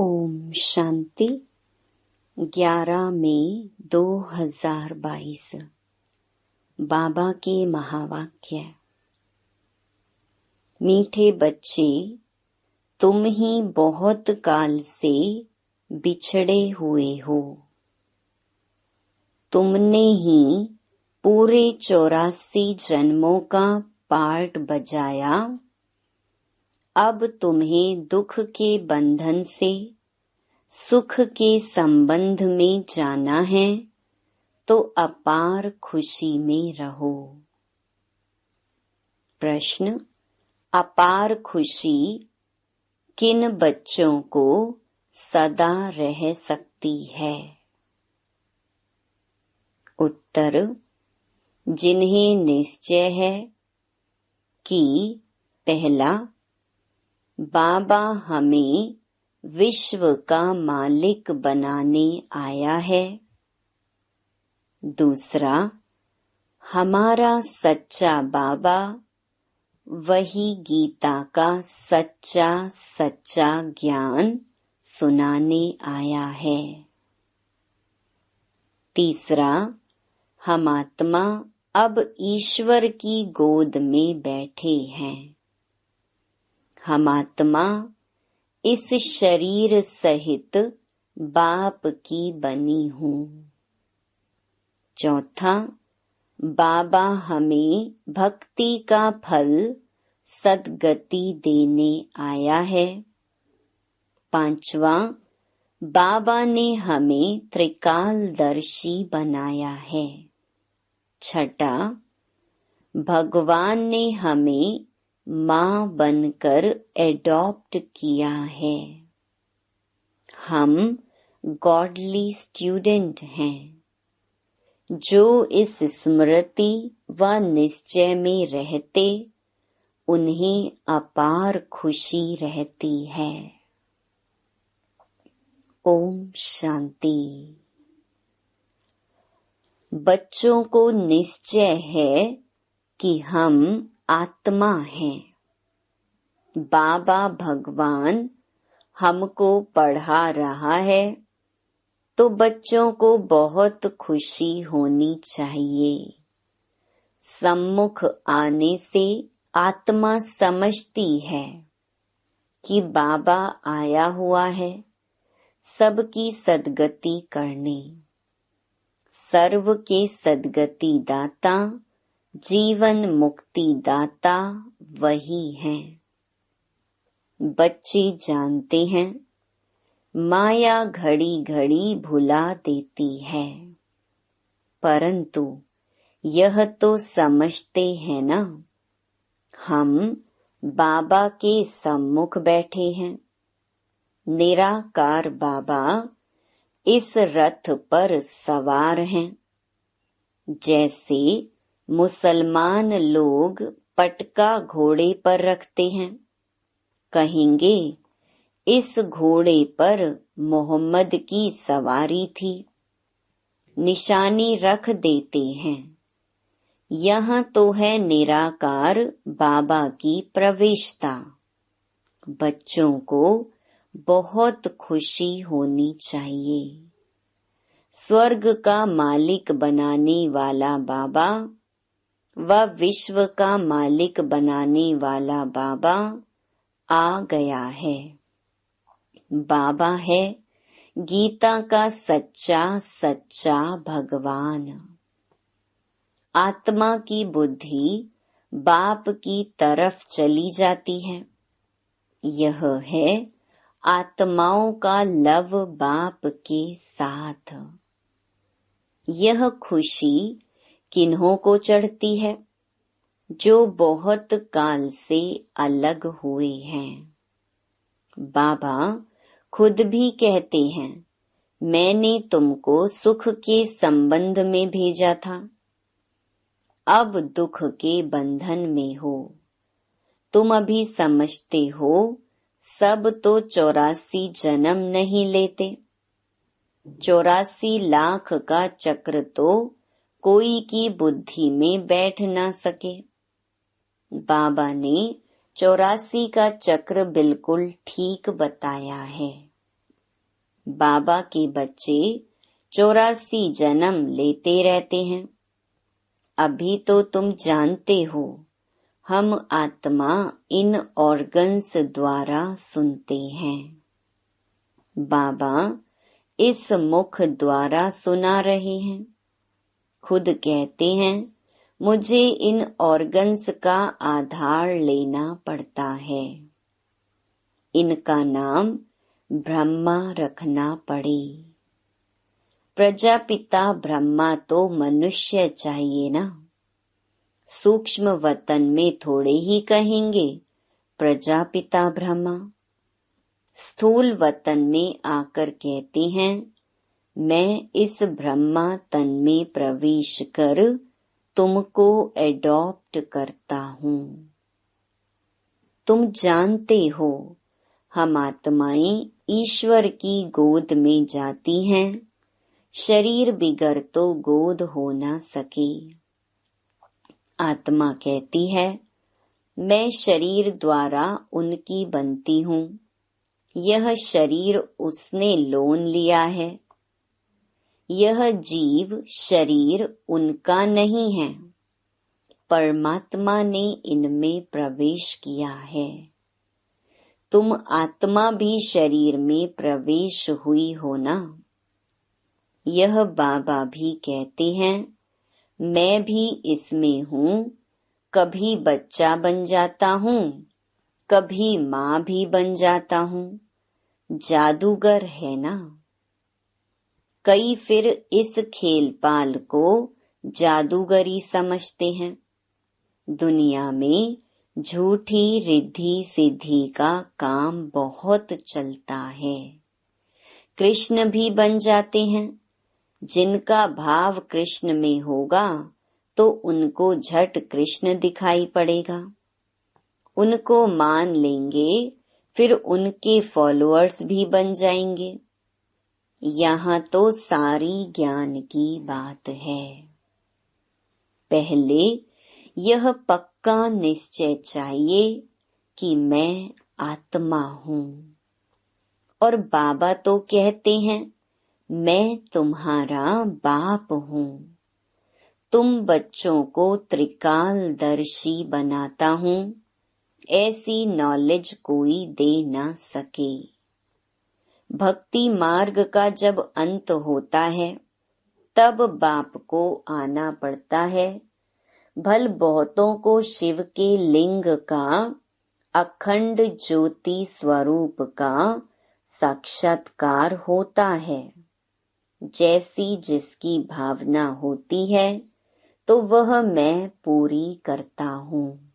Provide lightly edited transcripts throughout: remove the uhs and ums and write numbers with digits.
ओम शांति। 11 मई 2022। बाबा के महावाक्य। मीठे बच्चे, तुम ही बहुत काल से बिछड़े हुए हो। तुमने ही पूरे 84 जन्मों का पार्ट बजाया। अब तुम्हें दुख के बंधन से सुख के संबंध में जाना है, तो अपार खुशी में रहो। प्रश्न: अपार खुशी किन बच्चों को सदा रह सकती है? उत्तर: जिन्हें निश्चय है कि पहला, बाबा हमें विश्व का मालिक बनाने आया है। दूसरा, हमारा सच्चा बाबा वही गीता का सच्चा ज्ञान सुनाने आया है। तीसरा, हम आत्मा अब ईश्वर की गोद में बैठे हैं। हम आत्मा इस शरीर सहित बाप की बनी हूँ। चौथा, बाबा हमें भक्ति का फल सद्गति देने आया है। पांचवा, बाबा ने हमें त्रिकालदर्शी बनाया है। छठा, भगवान ने हमें माँ बनकर एडॉप्ट किया है। हम गॉडली स्टूडेंट हैं, जो इस स्मृति व निश्चय में रहते, उन्हें अपार खुशी रहती है। ओम शांति। बच्चों को निश्चय है कि हम आत्मा हैं। बाबा भगवान हमको पढ़ा रहा है, तो बच्चों को बहुत खुशी होनी चाहिए। सम्मुख आने से आत्मा समझती है कि बाबा आया हुआ है सबकी सद्गति करने। सर्व के सद्गति दाता, जीवन मुक्ति दाता वही हैं। बच्चे जानते हैं, माया घड़ी घड़ी भुला देती है, परंतु यह तो समझते हैं ना, हम बाबा के सम्मुख बैठे हैं। निराकार बाबा इस रथ पर सवार हैं। जैसे मुसलमान लोग पटका घोड़े पर रखते हैं, कहेंगे इस घोड़े पर मोहम्मद की सवारी थी, निशानी रख देते हैं। यहाँ तो है निराकार बाबा की प्रवेशता। बच्चों को बहुत खुशी होनी चाहिए। स्वर्ग का मालिक बनाने वाला बाबा व विश्व का मालिक बनाने वाला बाबा आ गया है। बाबा है गीता का सच्चा भगवान। आत्मा की बुद्धि बाप की तरफ चली जाती है। यह है आत्माओं का लव बाप के साथ। यह खुशी किन्हों को चढ़ती है? जो बहुत काल से अलग हुए हैं। बाबा खुद भी कहते हैं, मैंने तुमको सुख के संबंध में भेजा था, अब दुख के बंधन में हो। तुम अभी समझते हो सब तो 84 जन्म नहीं लेते। 84 लाख का चक्र तो कोई की बुद्धि में बैठ ना सके। बाबा ने 84 का चक्र बिल्कुल ठीक बताया है। बाबा के बच्चे 84 जन्म लेते रहते हैं। अभी तो तुम जानते हो, हम आत्मा इन ऑर्गन्स द्वारा सुनते हैं। बाबा इस मुख द्वारा सुना रहे हैं। खुद कहते हैं, मुझे इन ऑर्गन्स का आधार लेना पड़ता है। इनका नाम ब्रह्मा रखना पड़े। प्रजापिता ब्रह्मा तो मनुष्य चाहिए ना। सूक्ष्म वतन में थोड़े ही कहेंगे प्रजापिता ब्रह्मा। स्थूल वतन में आकर कहते हैं, मैं इस ब्रह्मा तन में प्रवेश कर तुमको एडॉप्ट करता हूँ। तुम जानते हो, हम आत्माएं ईश्वर की गोद में जाती हैं। शरीर बिगर तो गोद हो ना सके। आत्मा कहती है, मैं शरीर द्वारा उनकी बनती हूँ। यह शरीर उसने लोन लिया है। यह जीव शरीर उनका नहीं है, परमात्मा ने इनमें प्रवेश किया है। तुम आत्मा भी शरीर में प्रवेश हुई हो ना। यह बाबा भी कहते हैं, मैं भी इसमें हूँ। कभी बच्चा बन जाता हूँ, कभी माँ भी बन जाता हूँ। जादूगर है ना। कई फिर इस खेलपाल को जादूगरी समझते हैं। दुनिया में झूठी रिद्धि सिद्धि का काम बहुत चलता है। कृष्ण भी बन जाते हैं। जिनका भाव कृष्ण में होगा तो उनको झट कृष्ण दिखाई पड़ेगा। उनको मान लेंगे, फिर उनके फॉलोअर्स भी बन जाएंगे। यहाँ तो सारी ज्ञान की बात है। पहले यह पक्का निश्चय चाहिए कि मैं आत्मा हूँ। और बाबा तो कहते हैं, मैं तुम्हारा बाप हूँ। तुम बच्चों को त्रिकालदर्शी बनाता हूँ। ऐसी नॉलेज कोई दे ना सके। भक्ति मार्ग का जब अंत होता है, तब बाप को आना पड़ता है। भल बहुतों को शिव के लिंग का, अखंड ज्योति स्वरूप का साक्षात्कार होता है। जैसी जिसकी भावना होती है, तो वह मैं पूरी करता हूँ।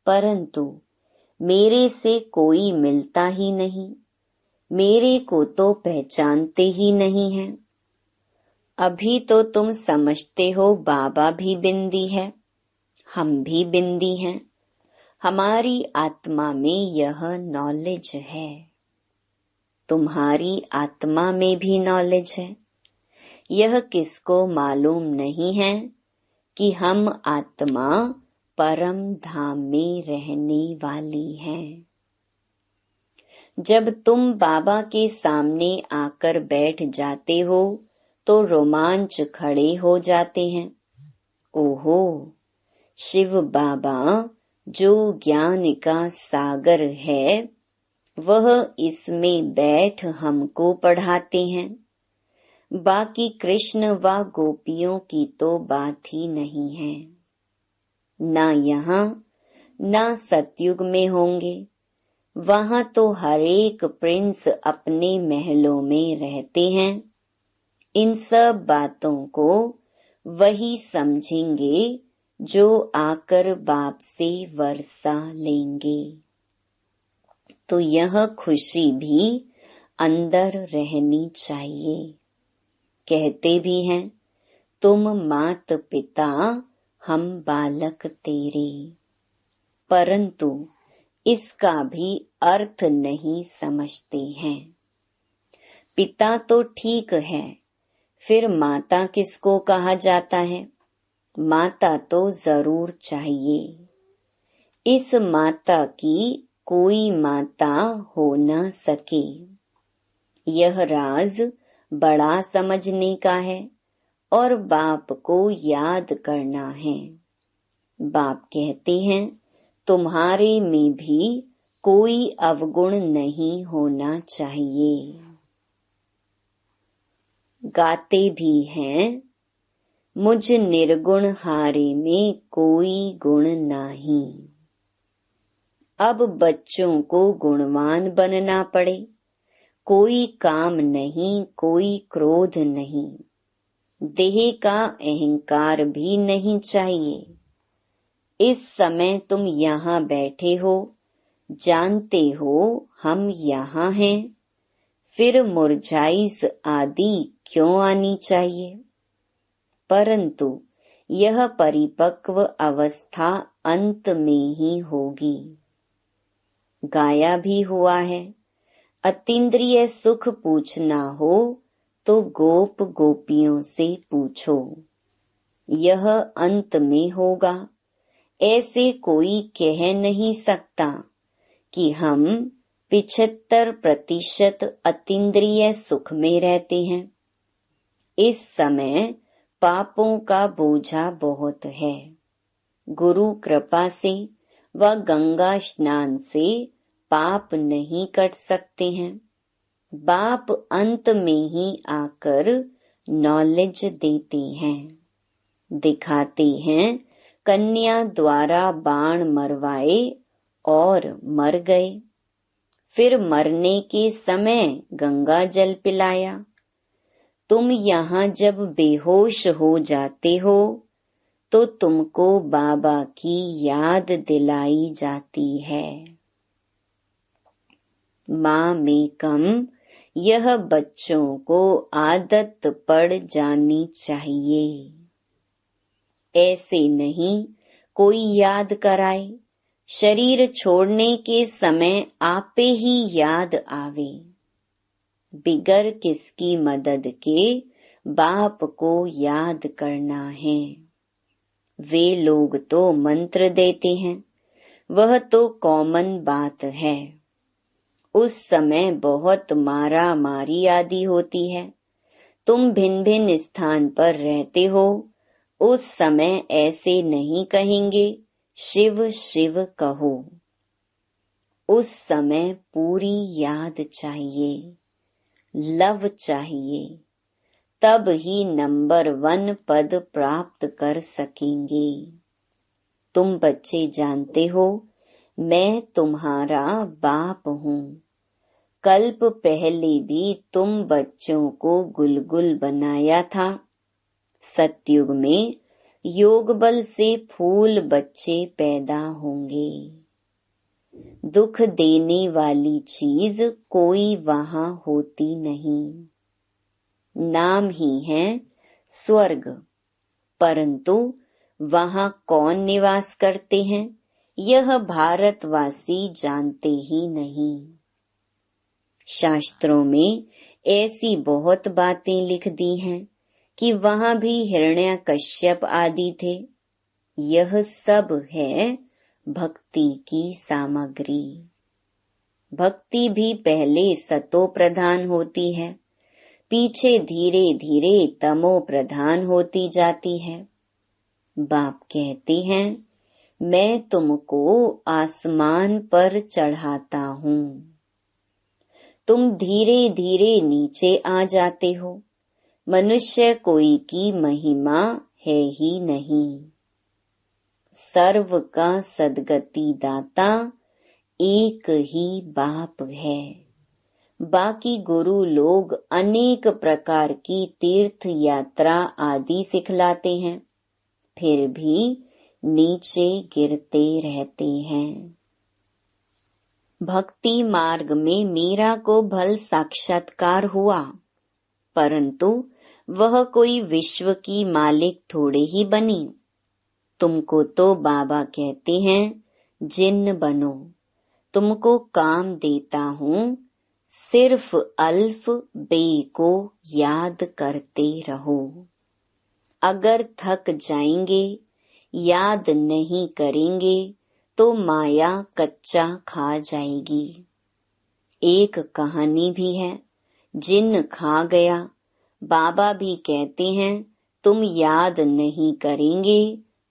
परंतु मेरे से कोई मिलता ही नहीं। मेरे को तो पहचानते ही नहीं है। अभी तो तुम समझते हो बाबा भी बिंदी है, हम भी बिंदी हैं। हमारी आत्मा में यह नॉलेज है। तुम्हारी आत्मा में भी नॉलेज है। यह किसको मालूम नहीं है कि हम आत्मा परम धाम में रहने वाली हैं। जब तुम बाबा के सामने आकर बैठ जाते हो तो रोमांच खड़े हो जाते हैं। ओहो, शिव बाबा जो ज्ञान का सागर है, वह इसमें बैठ हमको पढ़ाते हैं। बाकी कृष्ण व गोपियों की तो बात ही नहीं है। ना यहाँ ना सतयुग में होंगे। वहाँ तो हर एक प्रिंस अपने महलों में रहते हैं। इन सब बातों को वही समझेंगे जो आकर बाप से वर्षा लेंगे। तो यह खुशी भी अंदर रहनी चाहिए। कहते भी हैं, तुम मात पिता हम बालक तेरे, परंतु इसका भी अर्थ नहीं समझते हैं। पिता तो ठीक है, फिर माता किसको कहा जाता है? माता तो जरूर चाहिए। इस माता की कोई माता हो न सके। यह राज बड़ा समझने का है और बाप को याद करना है। बाप कहते हैं तुम्हारे में भी कोई अवगुण नहीं होना चाहिए। गाते भी हैं मुझ निर्गुण हारे में कोई गुण नहीं। अब बच्चों को गुणवान बनना पड़े, कोई काम नहीं, कोई क्रोध नहीं, देह का अहंकार भी नहीं चाहिए। इस समय तुम यहाँ बैठे हो, जानते हो हम यहाँ हैं, फिर मुरझाइश आदि क्यों आनी चाहिए। परंतु यह परिपक्व अवस्था अंत में ही होगी। गाया भी हुआ है, अतीन्द्रिय सुख पूछना हो तो गोप गोपियों से पूछो, यह अंत में होगा। ऐसे कोई कह नहीं सकता कि हम 75% अतीन्द्रिय सुख में रहते हैं। इस समय पापों का बोझा बहुत है। गुरु कृपा से व गंगा स्नान से पाप नहीं कट सकते हैं। बाप अंत में ही आकर नॉलेज देते हैं, दिखाते हैं। कन्या द्वारा बाण मरवाए और मर गए, फिर मरने के समय गंगा जल पिलाया। तुम यहाँ जब बेहोश हो जाते हो तो तुमको बाबा की याद दिलाई जाती है। माँ में कम यह बच्चों को आदत पड़ जानी चाहिए। ऐसे नहीं कोई याद कराए, शरीर छोड़ने के समय आपे ही याद आवे। बिगर किसकी मदद के बाप को याद करना है। वे लोग तो मंत्र देते हैं, वह तो कॉमन बात है। उस समय बहुत मारा मारी आदि होती है। तुम भिन्न भिन्न स्थान पर रहते हो, उस समय ऐसे नहीं कहेंगे शिव शिव कहो। उस समय पूरी याद चाहिए, लव चाहिए, तब ही नंबर 1 पद प्राप्त कर सकेंगे। तुम बच्चे जानते हो मैं तुम्हारा बाप हूँ। कल्प पहले भी तुम बच्चों को गुलगुल बनाया था। सतयुग में योग बल से फूल बच्चे पैदा होंगे। दुख देने वाली चीज कोई वहाँ होती नहीं। नाम ही है स्वर्ग, परंतु वहाँ कौन निवास करते हैं यह भारतवासी जानते ही नहीं। शास्त्रों में ऐसी बहुत बातें लिख दी हैं कि वहाँ भी हिरण्यकश्यप आदि थे। यह सब है भक्ति की सामग्री। भक्ति भी पहले सतो प्रधान होती है, पीछे धीरे धीरे तमो प्रधान होती जाती है। बाप कहते हैं मैं तुमको आसमान पर चढ़ाता हूँ, तुम धीरे धीरे नीचे आ जाते हो। मनुष्य कोई की महिमा है ही नहीं। सर्व का सद्गति दाता एक ही बाप है। बाकी गुरु लोग अनेक प्रकार की तीर्थ यात्रा आदि सिखलाते हैं, फिर भी नीचे गिरते रहते हैं। भक्ति मार्ग में मीरा को भल साक्षात्कार हुआ, परंतु वह कोई विश्व की मालिक थोड़े ही बनी। तुमको तो बाबा कहते हैं जिन्न बनो, तुमको काम देता हूँ, सिर्फ अल्फ बे को याद करते रहो। अगर थक जाएंगे, याद नहीं करेंगे तो माया कच्चा खा जाएगी। एक कहानी भी है जिन खा गया। बाबा भी कहते हैं तुम याद नहीं करेंगे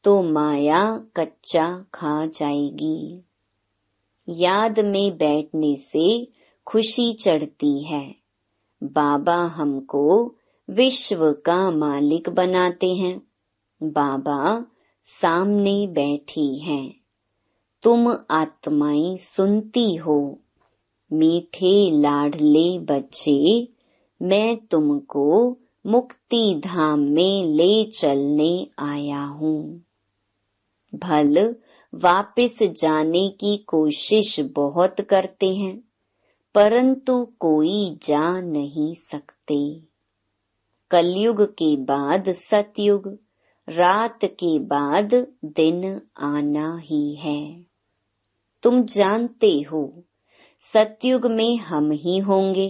तो माया कच्चा खा जाएगी। याद में बैठने से खुशी चढ़ती है। बाबा हमको विश्व का मालिक बनाते हैं। बाबा सामने बैठी हैं। तुम आत्माएं सुनती हो। मीठे लाडले बच्चे, मैं तुमको मुक्ति धाम में ले चलने आया हूँ। भल वापस जाने की कोशिश बहुत करते हैं, परंतु कोई जा नहीं सकते। कलयुग के बाद सतयुग, रात के बाद दिन आना ही है। तुम जानते हो सतयुग में हम ही होंगे।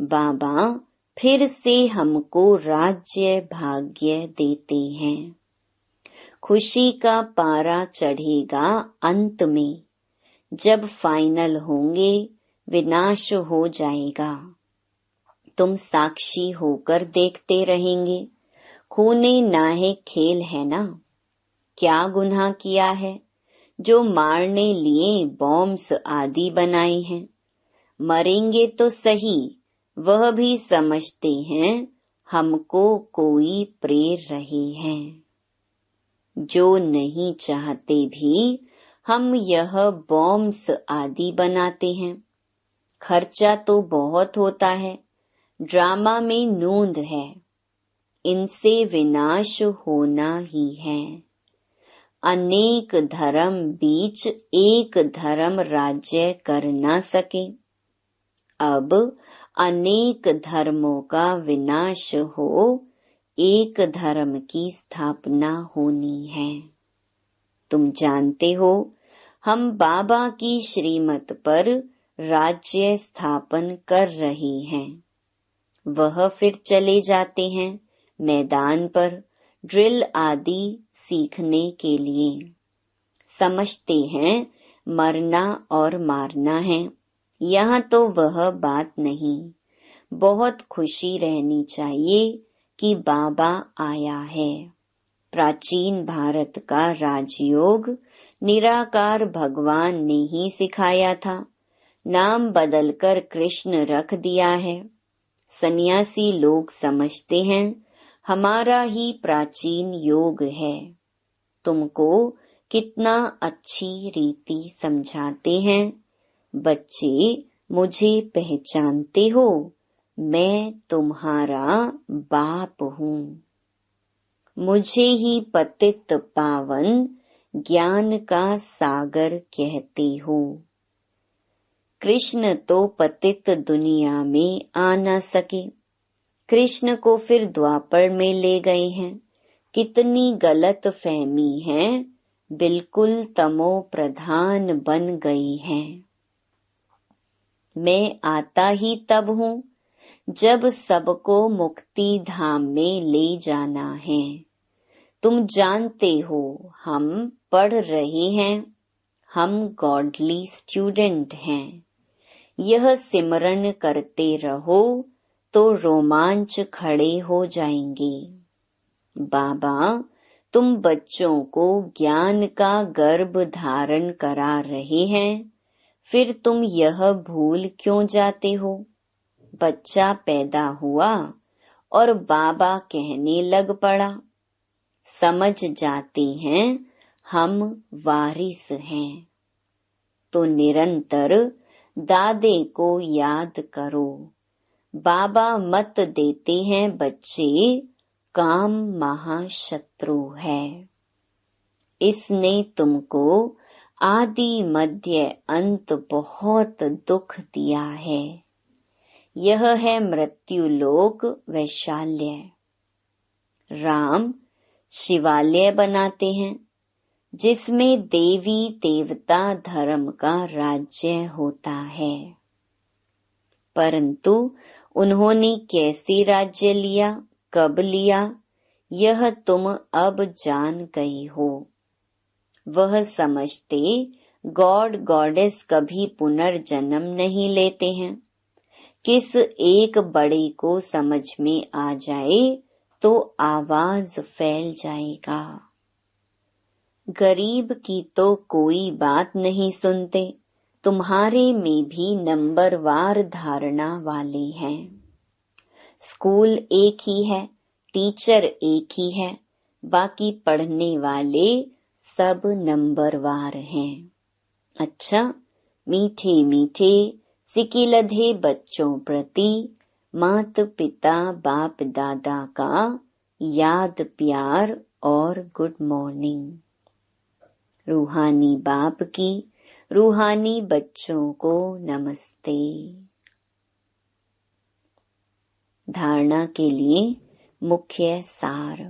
बाबा फिर से हमको राज्य भाग्य देते हैं। खुशी का पारा चढ़ेगा अंत में। जब फाइनल होंगे विनाश हो जाएगा। तुम साक्षी होकर देखते रहेंगे। खूने नाहे खेल है ना। क्या गुनाह किया है जो मारने लिए बॉम्ब्स आदि बनाए हैं। मरेंगे तो सही, वह भी समझते हैं हमको कोई प्रेर रहे हैं। जो नहीं चाहते भी हम यह बॉम्ब्स आदि बनाते हैं। खर्चा तो बहुत होता है। ड्रामा में नूंद है। इनसे विनाश होना ही है। अनेक धर्म बीच एक धर्म राज्य कर न सके। अब अनेक धर्मों का विनाश हो, एक धर्म की स्थापना होनी है। तुम जानते हो हम बाबा की श्रीमत पर राज्य स्थापन कर रहे हैं। वह फिर चले जाते हैं मैदान पर ड्रिल आदि सीखने के लिए। समझते हैं मरना और मारना है। यहाँ तो वह बात नहीं। बहुत खुशी रहनी चाहिए कि बाबा आया है। प्राचीन भारत का राजयोग निराकार भगवान ने ही सिखाया था। नाम बदलकर कृष्ण रख दिया है। सन्यासी लोग समझते हैं हमारा ही प्राचीन योग है। तुमको कितना अच्छी रीति समझाते हैं। बच्चे मुझे पहचानते हो, मैं तुम्हारा बाप हूँ। मुझे ही पतित पावन ज्ञान का सागर कहते हो। कृष्ण तो पतित दुनिया में आ न सके। कृष्ण को फिर द्वापर में ले गए हैं। कितनी गलत फहमी है। बिल्कुल तमो प्रधान बन गई है। मैं आता ही तब हूँ जब सबको मुक्ति धाम में ले जाना है। तुम जानते हो हम पढ़ रहे हैं। हम गॉडली स्टूडेंट हैं। यह सिमरन करते रहो तो रोमांच खड़े हो जाएंगे। बाबा तुम बच्चों को ज्ञान का गर्भ धारण करा रहे हैं, फिर तुम यह भूल क्यों जाते हो। बच्चा पैदा हुआ और बाबा कहने लग पड़ा। समझ जाते हैं हम वारिस हैं। तो निरंतर दादे को याद करो। बाबा मत देते हैं बच्चे, काम महाशत्रु है। इसने तुमको आदि मध्य अंत बहुत दुख दिया है। यह है मृत्युलोक वैशाल्य। राम शिवालय बनाते हैं जिसमें देवी देवता धर्म का राज्य होता है। परंतु उन्होंने कैसे राज्य लिया, कब लिया, यह तुम अब जान गए हो। वह समझते गॉड गॉडेस कभी पुनर्जन्म नहीं लेते हैं, किस एक बड़े को समझ में आ जाए तो आवाज फैल जाएगा। गरीब की तो कोई बात नहीं सुनते, तुम्हारे में भी नंबरवार धारणा वाले हैं। स्कूल एक ही है, टीचर एक ही है, बाकी पढ़ने वाले सब नंबरवार हैं। अच्छा, मीठे मीठे सिकिलधे बच्चों प्रति माता पिता बाप दादा का याद प्यार और गुड मॉर्निंग। रूहानी बाप की रूहानी बच्चों को नमस्ते। धारणा के लिए मुख्य सार।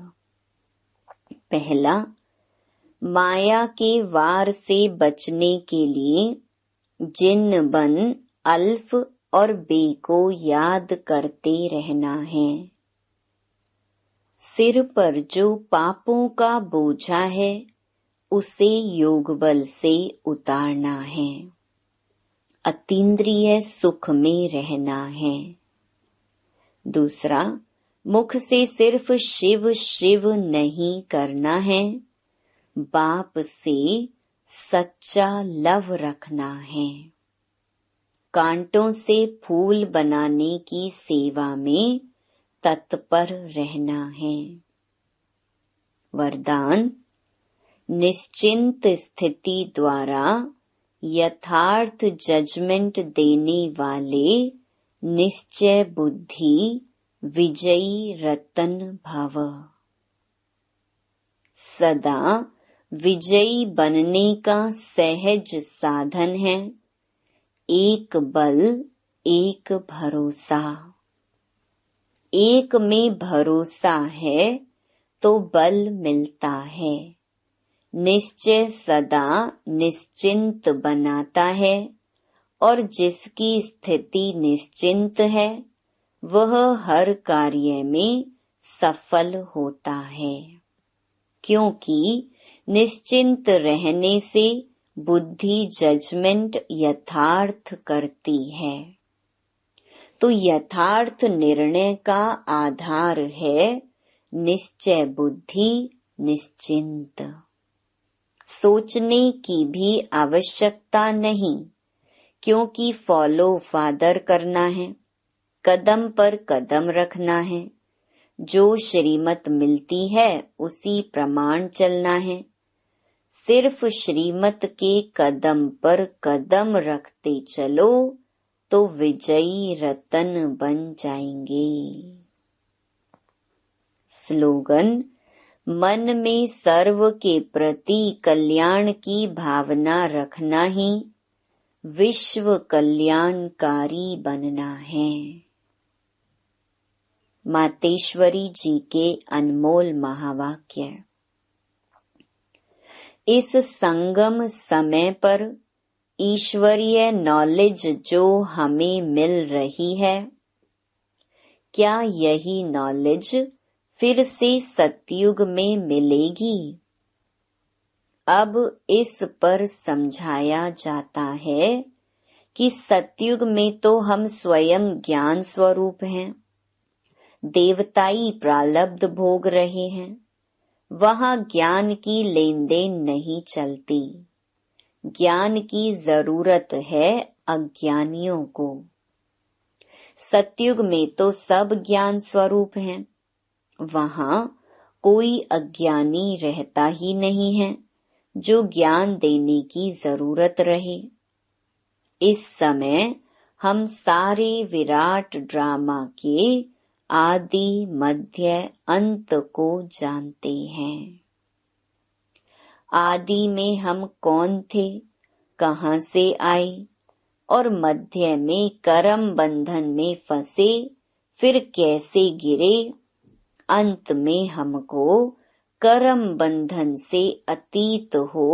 पहला, माया के वार से बचने के लिए जिन बन अल्फ और बे को याद करते रहना है। सिर पर जो पापों का बोझा है उसे योग बल से उतारना है। अतीन्द्रिय सुख में रहना है। दूसरा, मुख से सिर्फ शिव शिव नहीं करना है, बाप से सच्चा लव रखना है। कांटों से फूल बनाने की सेवा में तत्पर रहना है। वरदान, निश्चिंत स्थिति द्वारा यथार्थ जजमेंट देने वाले निश्चय बुद्धि विजयी रतन भव। सदा विजयी बनने का सहज साधन है एक बल एक भरोसा। एक में भरोसा है तो बल मिलता है। निश्चय सदा निश्चिंत बनाता है और जिसकी स्थिति निश्चिंत है वह हर कार्य में सफल होता है, क्योंकि निश्चिंत रहने से बुद्धि जजमेंट यथार्थ करती है। तो यथार्थ निर्णय का आधार है निश्चय बुद्धि निश्चिंत। सोचने की भी आवश्यकता नहीं, क्योंकि फॉलो फादर करना है, कदम पर कदम रखना है। जो श्रीमत मिलती है उसी प्रमाण चलना है। सिर्फ श्रीमत के कदम पर कदम रखते चलो तो विजयी रतन बन जाएंगे। स्लोगन, मन में सर्व के प्रति कल्याण की भावना रखना ही विश्व कल्याणकारी बनना है। मातेश्वरी जी के अनमोल महावाक्य। इस संगम समय पर ईश्वरीय नॉलेज जो हमें मिल रही है, क्या यही नॉलेज फिर से सतयुग में मिलेगी? अब इस पर समझाया जाता है कि सतयुग में तो हम स्वयं ज्ञान स्वरूप हैं, देवताई प्रारब्ध भोग रहे हैं, वहाँ ज्ञान की लेन देन नहीं चलती। ज्ञान की जरूरत है अज्ञानियों को। सतयुग में तो सब ज्ञान स्वरूप हैं, वहाँ कोई अज्ञानी रहता ही नहीं है जो ज्ञान देने की जरूरत रहे। इस समय हम सारे विराट ड्रामा के आदि मध्य अंत को जानते हैं। आदि में हम कौन थे, कहाँ से आए, और मध्य में कर्म बंधन में फंसे, फिर कैसे गिरे। अंत में हमको कर्म बंधन से अतीत हो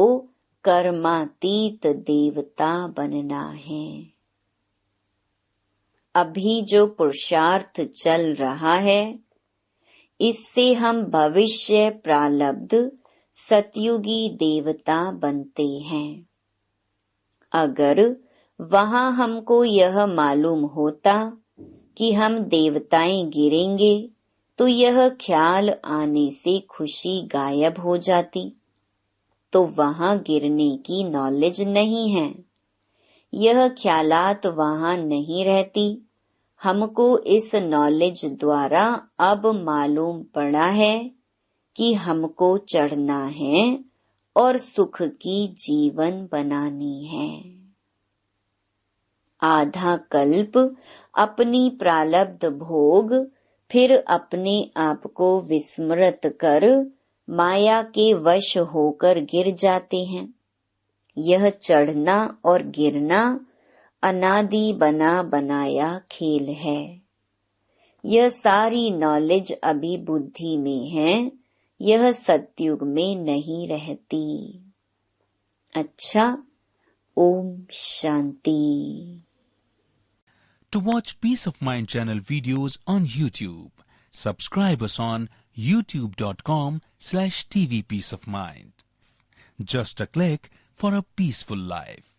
कर्मातीत देवता बनना है। अभी जो पुरुषार्थ चल रहा है, इससे हम भविष्य प्रारब्ध सतयुगी देवता बनते हैं। अगर वहाँ हमको यह मालूम होता कि हम देवताएं गिरेंगे तो यह ख्याल आने से खुशी गायब हो जाती, तो वहां गिरने की नॉलेज नहीं है। यह ख्यालात वहां नहीं रहती। हमको इस नॉलेज द्वारा अब मालूम पड़ा है कि हमको चढ़ना है और सुख की जीवन बनानी है। आधा कल्प अपनी प्रारब्ध भोग, फिर अपने आप को विस्मृत कर माया के वश होकर गिर जाते हैं। यह चढ़ना और गिरना अनादि बना बनाया खेल है। यह सारी नॉलेज अभी बुद्धि में है, यह सतयुग में नहीं रहती। अच्छा, Om Shanti. To watch Peace of Mind channel videos on YouTube, subscribe us on youtube.com/tvpeaceofmind. Just a click for a peaceful life.